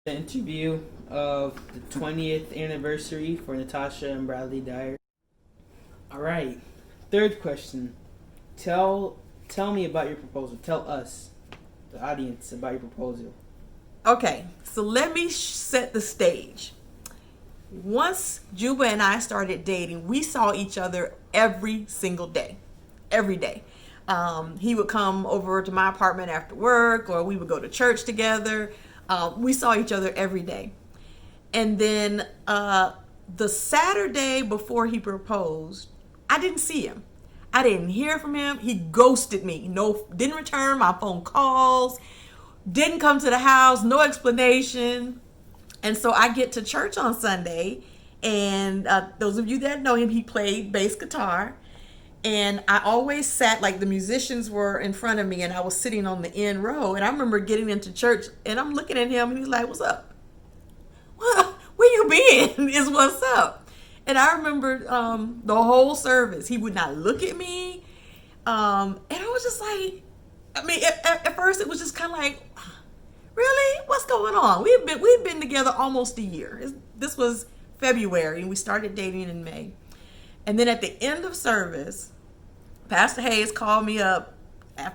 The interview of the 20th anniversary for Natasha and Bradley Dyer. All right. Third question. Tell me about your proposal. Tell us, the audience, about your proposal. Okay, so let me set the stage. Once Juba and I started dating, we saw each other every single day. Every day. He would come over to my apartment after work, or we would go to church together. We saw each other every day. And then the Saturday before he proposed, I didn't see him. I didn't hear from him. He ghosted me. No, didn't return my phone calls. Didn't come to the house. No explanation. And so I get to church on Sunday, and those of you that know him, he played bass guitar. And I always sat, like, the musicians were in front of me, and I was sitting on the end row. And I remember getting into church, and I'm looking at him, and he's like, "What's up? Well, where you been?" Is what's up. And I remember the whole service. He would not look at me. And I was just like, I mean, at first it was just kind of like, really? What's going on? We've been together almost a year. This was February, and we started dating in May. And then at the end of service, Pastor Hayes called me up.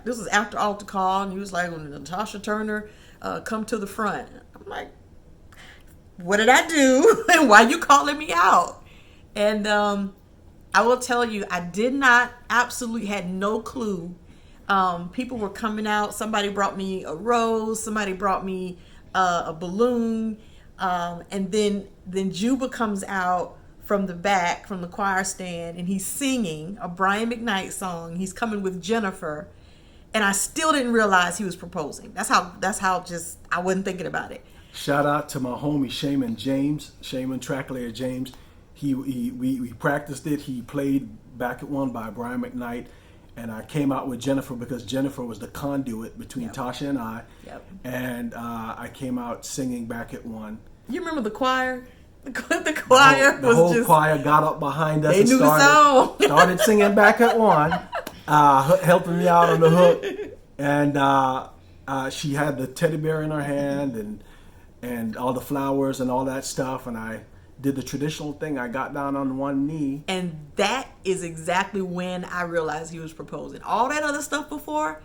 This was after altar call, and he was like, "When Natasha Turner, come to the front." I'm like, "What did I do? And why you calling me out?" And I will tell you, I absolutely had no clue. People were coming out. Somebody brought me a rose. Somebody brought me a balloon. And then Juba comes out from the back, from the choir stand, and he's singing a Brian McKnight song. He's coming with Jennifer. And I still didn't realize he was proposing. That's how just I wasn't thinking about it. Shout out to my homie Shaman James, Shaman Tracklayer James. We practiced it. He played Back at One by Brian McKnight, and I came out with Jennifer because Jennifer was the conduit between Tasha and I. Yep. And I came out singing Back at One. You remember the choir? The choir The whole just choir got up behind us they and knew the song. started singing Back at One, helping me out on the hook. And she had the teddy bear in her hand and all the flowers and all that stuff. And I did the traditional thing. I got down on one knee. And that is exactly when I realized he was proposing. All that other stuff before,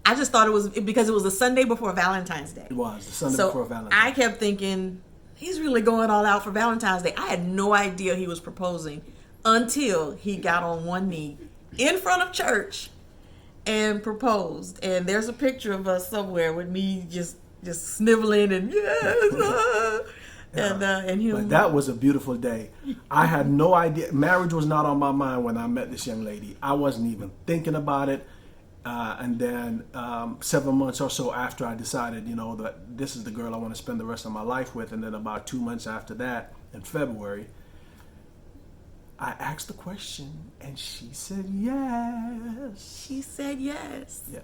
I just thought it was because it was the Sunday before Valentine's Day. It was the Sunday before Valentine's. I kept thinking, he's really going all out for Valentine's Day. I had no idea he was proposing until he got on one knee in front of church and proposed. And there's a picture of us somewhere with me just sniveling and yes. And him. But that was a beautiful day. I had no idea. Marriage was not on my mind when I met this young lady. I wasn't even thinking about it. And then 7 months or so after, I decided, that this is the girl I want to spend the rest of my life with. And then about 2 months after that, in February, I asked the question, and she said yes. She said yes. Yeah.